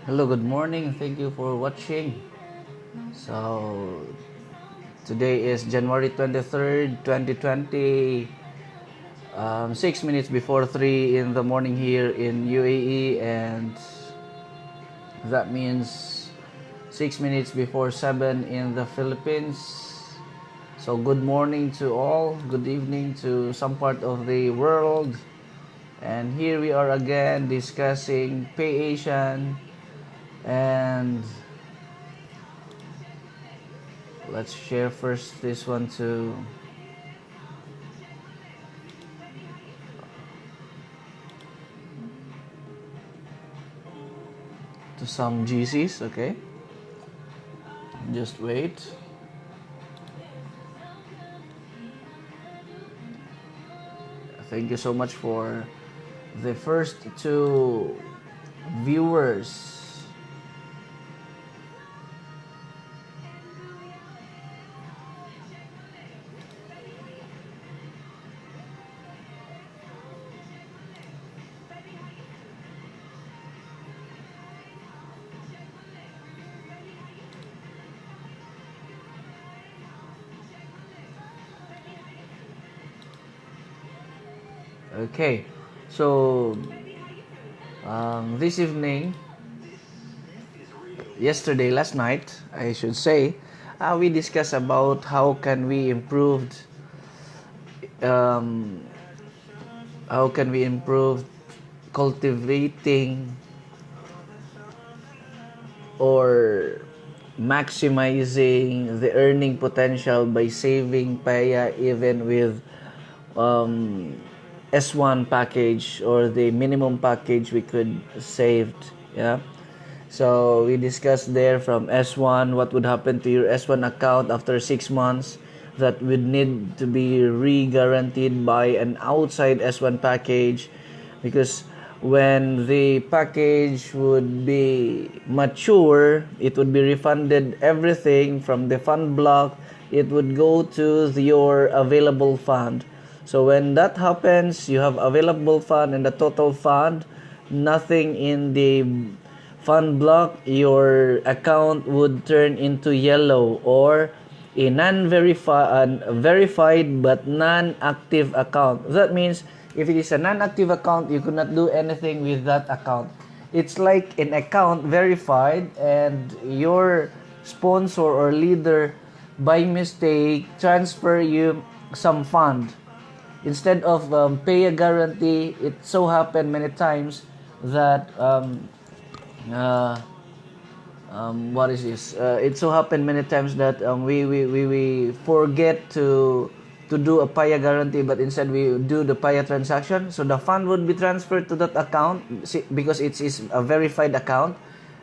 Hello, good morning. Thank you for watching. So, today is January 23rd, 2020. 6 minutes before 3 in the morning here in UAE, and that means 6 minutes before 7 in the Philippines. So, good morning to all. Good evening to some part of the world. And here we are again discussing PAYASIAN, and let's share first this one to some GCs. Okay, just wait. Thank you so much for the first two viewers. Okay, so this evening, last night, I should say, we discussed about um, how can we improve cultivating or maximizing the earning potential by saving paya even with um, S1 package or the minimum package we could saved. Yeah, so we discussed there from S1 what would happen to your S1 account after 6 months that would need to be re-guaranteed by an outside S1 package, because when the package would be mature, it would be refunded everything from the fund block. It would go to your available fund. So when that happens, you have available fund and the total fund, nothing in the fund block, your account would turn into yellow or a verified but non-active account. That means if it is a non-active account, you could not do anything with that account. It's like an account verified and your sponsor or leader by mistake transfer you some fund. Instead of pay a guarantee, it so happened many times that uh, what is this? It so happened many times that we forget to do a PAYA guarantee, but instead we do the PAYA transaction. So the fund would be transferred to that account because it is a verified account.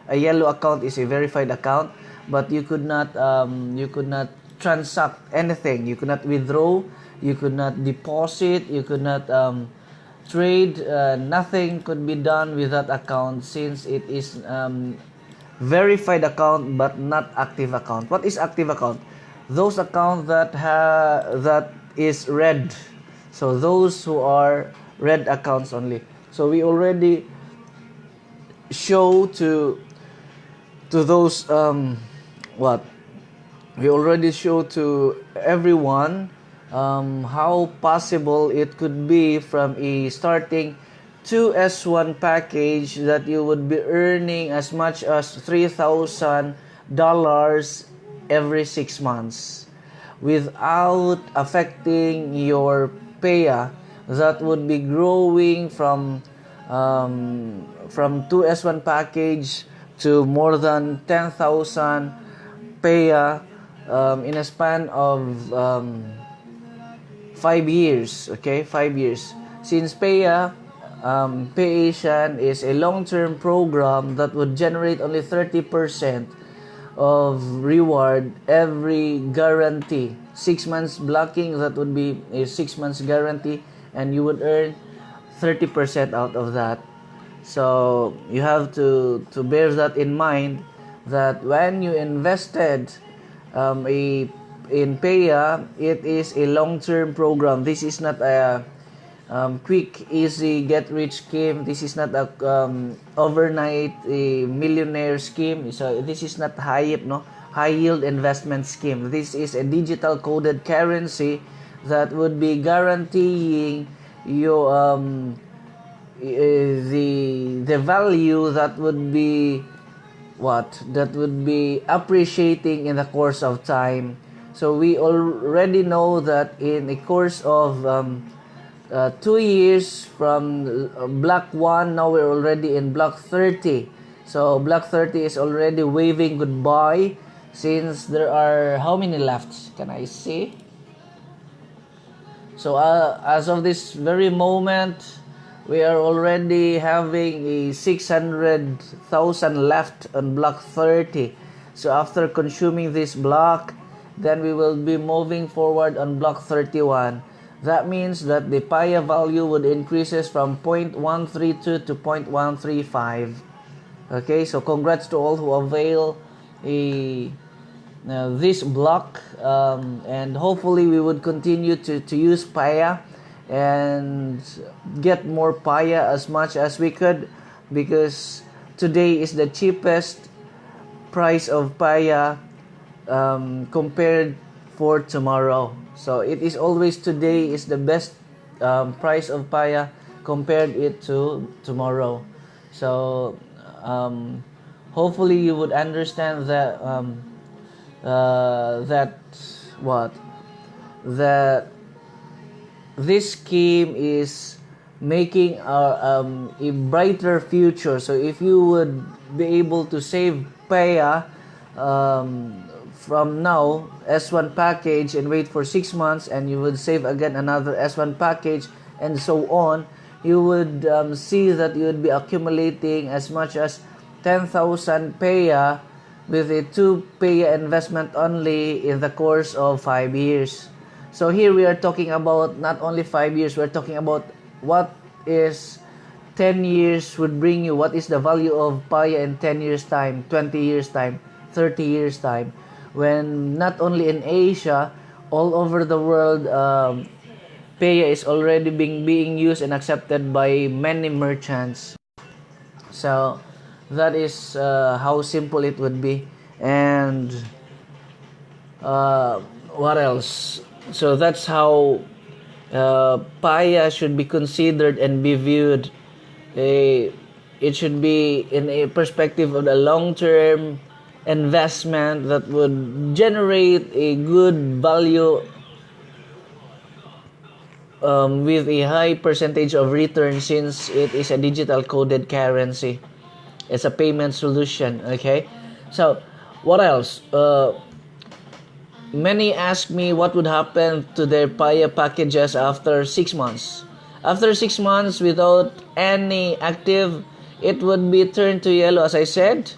A yellow account is a verified account, but you could not transact anything. You could not withdraw. You could not deposit. You could not trade. Nothing could be done with that account since it is verified account but not active account. What is active account? Those account that is red. So those who are red accounts only. So we already show to those what we already show to everyone how possible it could be from a starting 2S1 package that you would be earning as much as $3,000 every 6 months without affecting your paya that would be growing from 2S1 package to more than 10,000 paya in a span of 5 years. Okay, 5 years. Since PAYASIAN is a long-term program that would generate only 30% of reward every guarantee. 6 months blocking, that would be a 6 months guarantee, and you would earn 30% out of that. So you have to bear that in mind, that when you invested in PAYA, it is a long-term program. This is not quick, easy, get rich scheme. This is not a overnight millionaire scheme. So this is not high yield investment scheme. This is a digital coded currency that would be guaranteeing you the value that would be appreciating in the course of time. So we already know that in the course of 2 years from block 1, now we're already in block 30. So block 30 is already waving goodbye, since there are how many left? Can I see? So as of this very moment, we are already having a 600,000 left on block 30. So after consuming this block, then we will be moving forward on block 31. That means that the PAYA value would increases from 0.132 to 0.135. Okay, so congrats to all who avail this block, and hopefully we would continue to use PAYA and get more PAYA as much as we could, because today is the cheapest price of PAYA compared for tomorrow. So it is always today is the best price of PAYA compared it to tomorrow. So hopefully you would understand that that this scheme is making a brighter future. So if you would be able to save PAYA from now, S1 package, and wait for 6 months, and you would save again another S1 package, and so on, you would see that you would be accumulating as much as 10,000 PAYA with a 2 PAYA investment only in the course of 5 years. So here we are talking about not only 5 years, we're talking about what is 10 years would bring you, what is the value of PAYA in 10 years time, 20 years time, 30 years time, when not only in Asia, all over the world, PAYA is already being used and accepted by many merchants. So that is how simple it would be. And what else? So that's how PAYA should be considered and be viewed. It should be in a perspective of the long-term investment that would generate a good value with a high percentage of return, since it is a digital coded currency. It's a payment solution. Okay, so what else? Many ask me what would happen to their PAYA packages after 6 months. After 6 months without any active, it would be turned to yellow, as I said,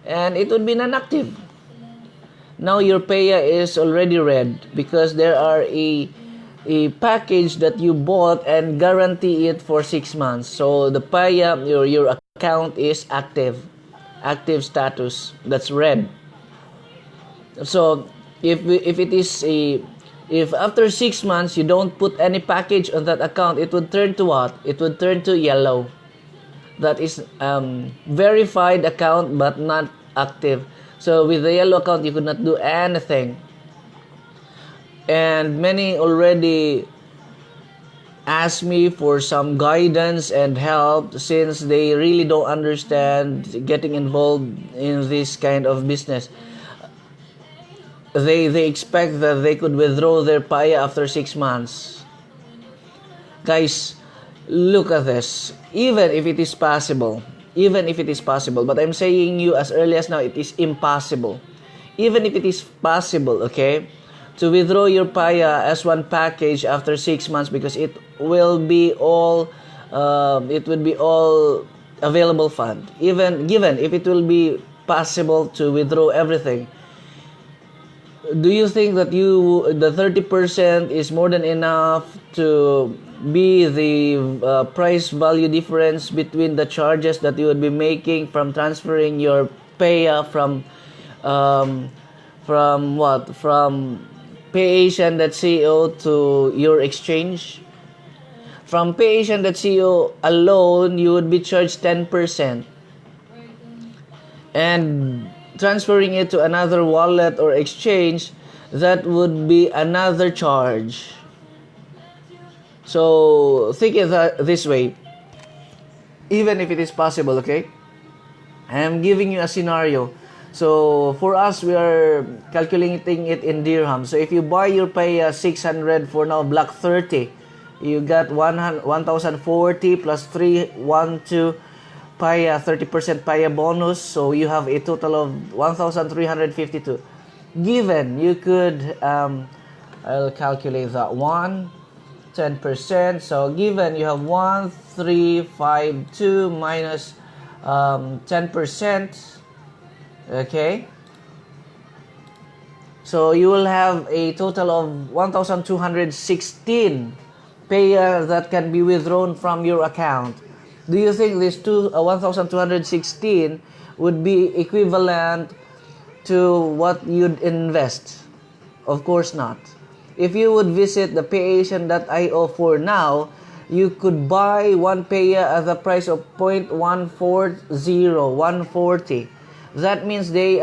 and it would be non-active. Now your PAYA is already red because there are a package that you bought and guarantee it for 6 months. So the PAYA, your account is active status. That's red. So if it is if after 6 months you don't put any package on that account, it would turn to what? It would turn to yellow. That is verified account but not active. So with the yellow account, you could not do anything. And many already ask me for some guidance and help, since they really don't understand getting involved in this kind of business. They expect that they could withdraw their PAYA after 6 months. Guys, look at this. Even if it is possible, but I'm saying you as early as now, it is impossible. Even if it is possible, okay, to withdraw your PAYA as one package after 6 months, because it would be all available fund. Even given if it will be possible to withdraw everything, do you think that the 30% is more than enough to be the price value difference between the charges that you would be making from transferring your PAYA from PAYASIAN.co to your exchange? From PAYASIAN.co alone, you would be charged 10%. And transferring it to another wallet or exchange, that would be another charge. So think of that this way. Even if it is possible, okay? I am giving you a scenario. So for us, we are calculating it in dirham. So if you buy your pay 600 for now, block 30, you got 1,040 plus 312 paya 30% paya bonus. So you have a total of 1,352. Given you could, I'll calculate that one. 10%. So given you have 1,352 minus 10%. Okay. So you will have a total of 1,216 paya that can be withdrawn from your account. Do you think this 1,216 would be equivalent to what you'd invest? Of course not. If you would visit the PAYASIAN.io for now, you could buy one paya at the price of 0.140. That means they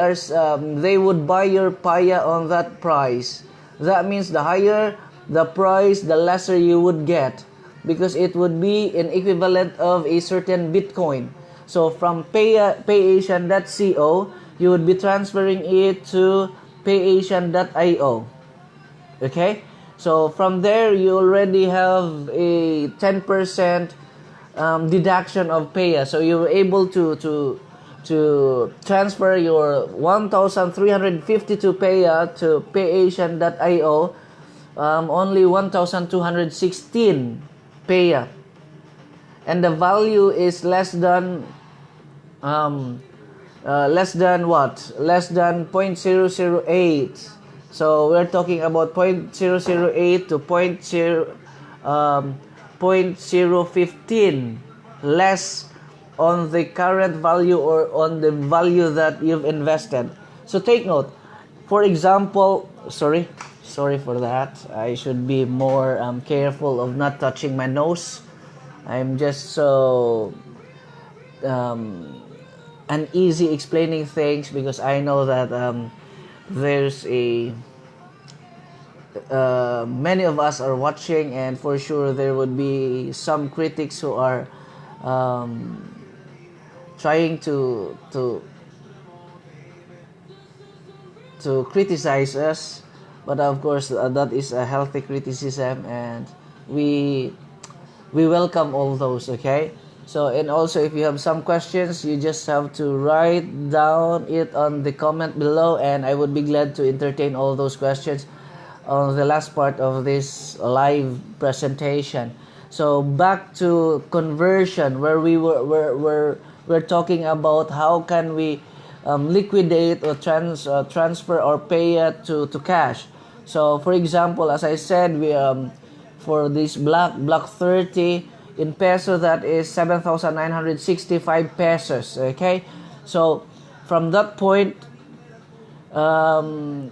would buy your paya on that price. That means the higher the price, the lesser you would get, because it would be an equivalent of a certain Bitcoin. So from PAYASIAN.co, you would be transferring it to PAYASIAN.io. Okay, so from there you already have a 10% deduction of paya. So you were able to transfer your 1,352 paya to PAYASIAN.io, only 1,216 paya, and the value is less than what? Less than 0.008. So we're talking about 0.008 to 0.015 less on the current value or on the value that you've invested. So take note. For example, sorry for that. I should be more careful of not touching my nose. I'm just so uneasy explaining things because I know that there's many of us are watching, and for sure there would be some critics who are trying to criticize us. But of course that is a healthy criticism, and we welcome all those. Okay, so, and also if you have some questions, you just have to write down it on the comment below, and I would be glad to entertain all those questions on the last part of this live presentation. So back to conversion, where we're talking about how can we liquidate or transfer or pay to cash. So for example, as I said, we for this block 30 in peso, that is 7,965 pesos. Okay, so from that point,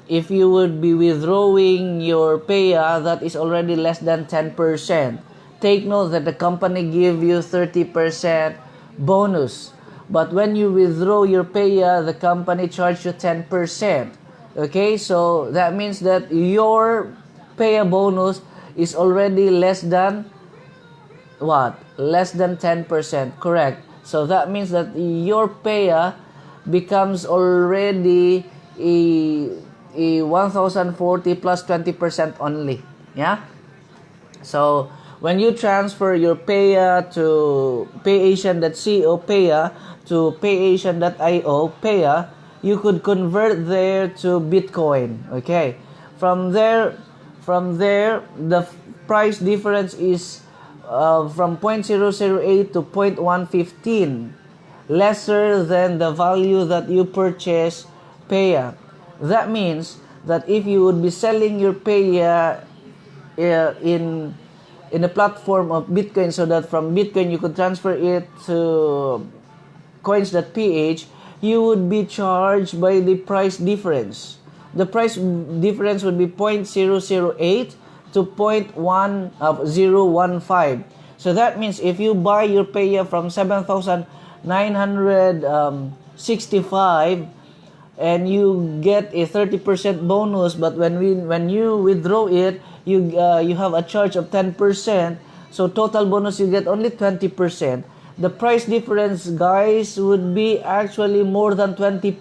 if you would be withdrawing your paya, that is already less than 10%. Take note that the company give you 30% bonus, but when you withdraw your paya, the company charge you 10%. Okay, so that means that your paya bonus is already less than what? Less than 10%, correct? So that means that your paya becomes already a 1,040 plus 20% only. Yeah. So when you transfer your paya to PAYASIAN.co paya to PAYASIAN.io paya, you could convert there to Bitcoin. Okay. From there, the price difference is from 0.008 to 0.115, lesser than the value that you purchase paya. That means that if you would be selling your paya in a platform of Bitcoin, so that from Bitcoin you could transfer it to coins.ph, you would be charged by the price difference. The price difference would be 0.008 to 0.1015. So that means if you buy your Paya from 7,965 and you get a 30% bonus, but when you withdraw it, you have a charge of 10%. So total bonus you get only 20%. The price difference, guys, would be actually more than 20%.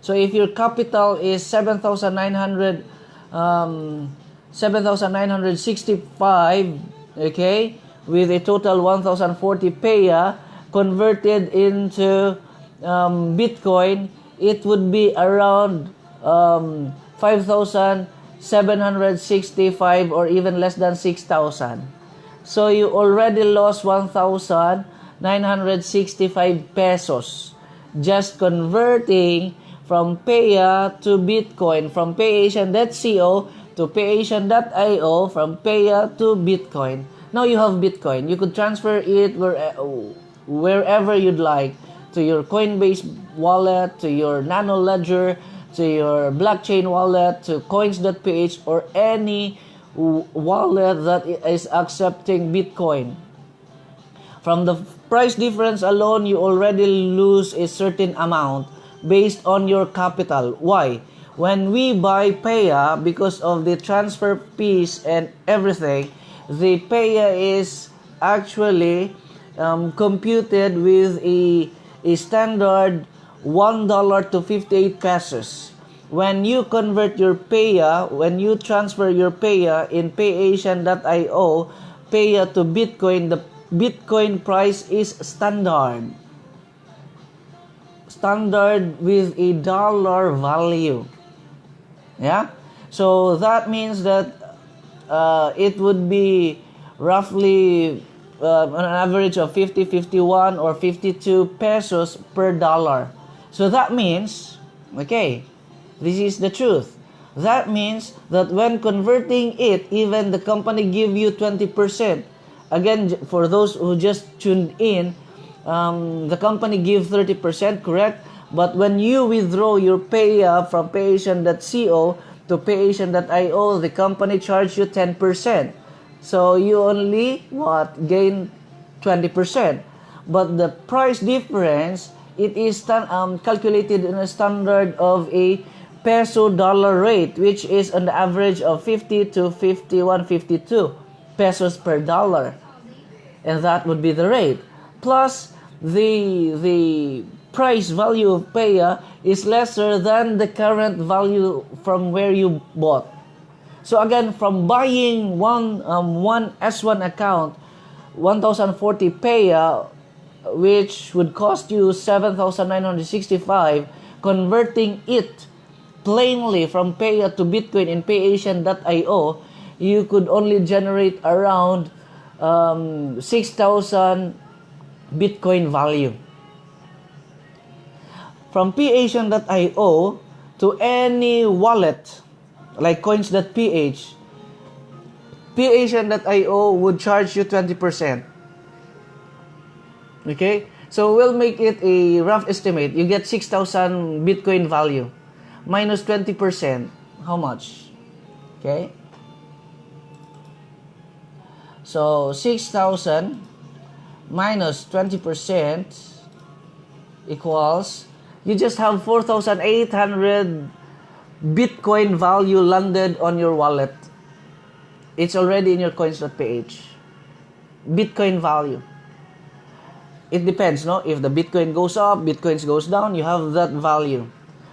So if your capital is 7,965, okay, with a total 1,040 Paya converted into Bitcoin, it would be around 5,765 or even less than 6,000. So you already lost 1,965 pesos just converting from Paya to Bitcoin, from PAYASIAN.co to PAYASIAN.io, from Paya to Bitcoin. Now you have Bitcoin. You could transfer it wherever you'd like, to your Coinbase wallet, to your Nano Ledger, to your blockchain wallet, to coins.ph, or any wallet that is accepting Bitcoin. From the price difference alone, you already lose a certain amount based on your capital. Why? When we buy Paya, because of the transfer fees and everything, the Paya is actually computed with a standard $1 to 58 pesos. When you convert your Paya, when you transfer your Paya in PAYASIAN.io, Paya to Bitcoin, the Bitcoin price is standard. Standard with a dollar value. Yeah? So that means that it would be roughly on an average of 50, 51, or 52 pesos per dollar. So that means, okay, this is the truth. That means that when converting it, even the company give you 20%. Again, for those who just tuned in, the company give 30%, correct? But when you withdraw your Paya from PAYASIAN.co to PAYASIAN.io, the company charge you 10%. So you only gain 20%. But the price difference, it is calculated in a standard of a peso dollar rate, which is an average of 50 to 51, 52 pesos per dollar. And that would be the rate. Plus, the price value of Paya is lesser than the current value from where you bought. So again, from buying one S1 account, 1,040 Paya, which would cost you 7,965, converting it plainly from Paya to Bitcoin in PAYASIAN.io, you could only generate around 6,000 Bitcoin value. From PAYASIAN.io to any wallet like coins.ph, PAYASIAN.io would charge you 20%. Okay? So we'll make it a rough estimate. You get 6,000 Bitcoin value. Minus 20%. How much? Okay? So 6,000 minus 20% equals, you just have 4,800 Bitcoin value landed on your wallet. It's already in your coins.ph. Bitcoin value. It depends, no? If the Bitcoin goes up, Bitcoins goes down, you have that value.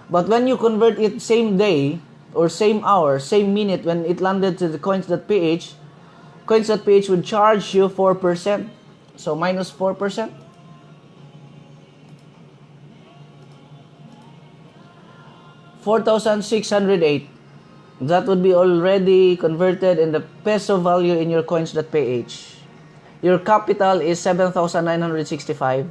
But when you convert it same day or same hour, same minute when it landed to the coins.ph, coins.ph would charge you 4%. So minus 4%. 4,608. That would be already converted in the peso value in your coins.ph. Your capital is 7,965.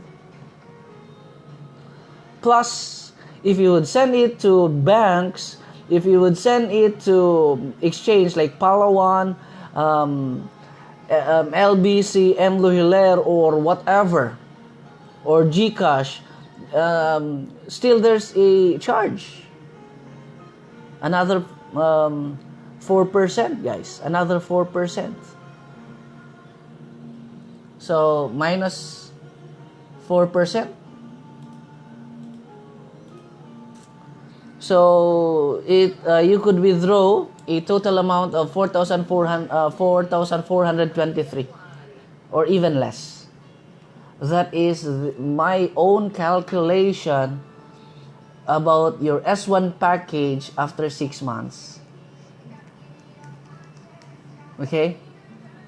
Plus, if you would send it to banks, if you would send it to exchange like Palawan, LBC, Hilaire, or whatever, or GCash, still there's a charge. Another 4%, guys. Another 4%. So, minus 4%. So, you could withdraw a total amount of 4,423 or even less. That is my own calculation about your S1 package after 6 months. Okay?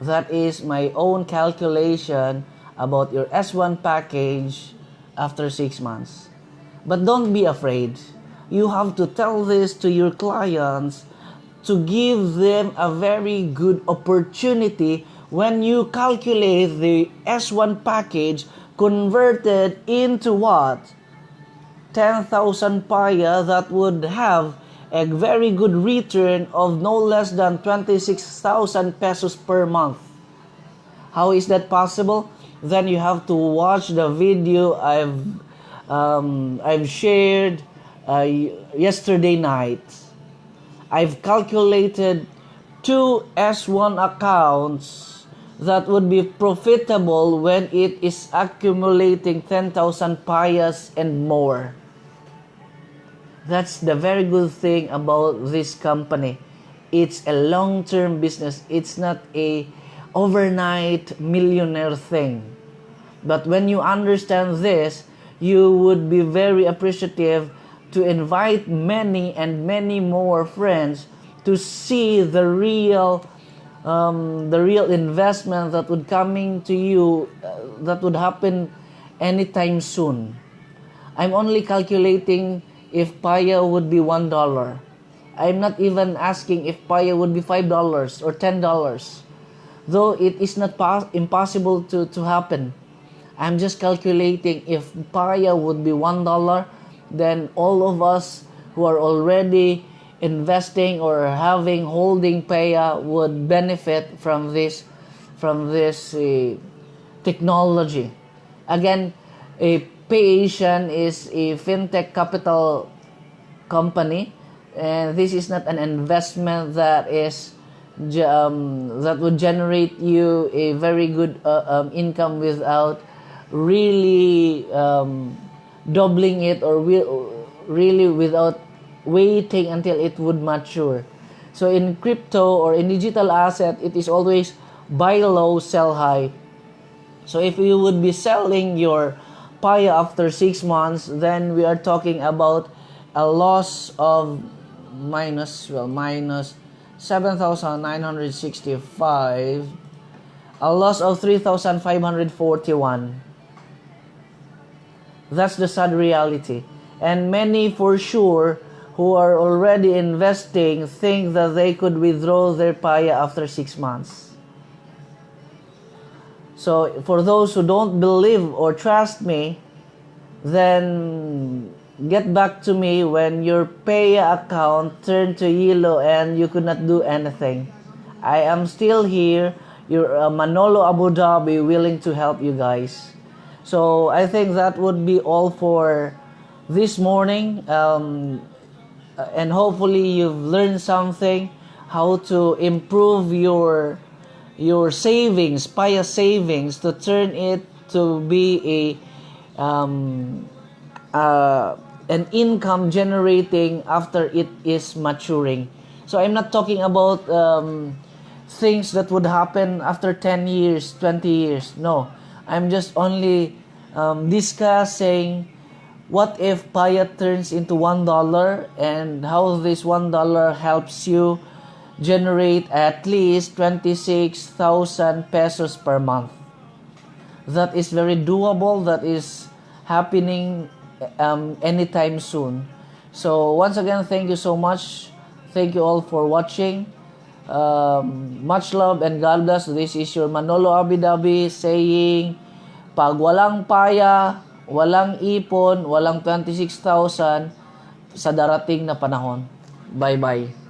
That is my own calculation about your S1 package after 6 months. But don't be afraid. You have to tell this to your clients to give them a very good opportunity when you calculate the S1 package converted into what? 10,000 paya, that would have a very good return of no less than 26,000 pesos per month. How is that possible? Then you have to watch the video I've shared yesterday night. I've calculated 2 S1 accounts that would be profitable when it is accumulating 10,000 payas and more. That's the very good thing about this company. It's a long-term business. It's not a overnight millionaire thing. But when you understand this, you would be very appreciative to invite many and many more friends to see the real investment that would coming to you, that would happen anytime soon. I'm only calculating if paya would be $1. I'm not even asking if paya would be $5 or $10. Though it is not impossible to happen. I'm just calculating if paya would be $1, then all of us who are already investing or holding paya would benefit from this technology. Again, PAYASIAN is a fintech capital company, and this is not an investment that would generate you a very good income without really doubling it, or really without waiting until it would mature. So in crypto or in digital asset, it is always buy low, sell high. So if you would be selling your paya after 6 months, then we are talking about a loss of minus 7,965, a loss of 3,541. That's the sad reality. And many for sure who are already investing think that they could withdraw their paya after 6 months. So for those who don't believe or trust me, then get back to me when your paya account turned to yellow and you could not do anything. I am still here, your Manolo Abu Dhabi, willing to help you guys. So I think that would be all for this morning, and hopefully you've learned something, how to improve your savings, paya savings, to turn it to be an income generating after it is maturing. So I'm not talking about things that would happen after 10 years, 20 years. No, I'm just only discussing what if paya turns into $1 and how this $1 helps you generate at least 26,000 pesos per month. That is very doable. That is happening anytime soon. So once again, thank you so much. Thank you all for watching. Much love and God bless. This is your Manolo Abu Dhabi saying, pag walang paya, walang ipon, walang 26,000 sa darating na panahon. Bye-bye.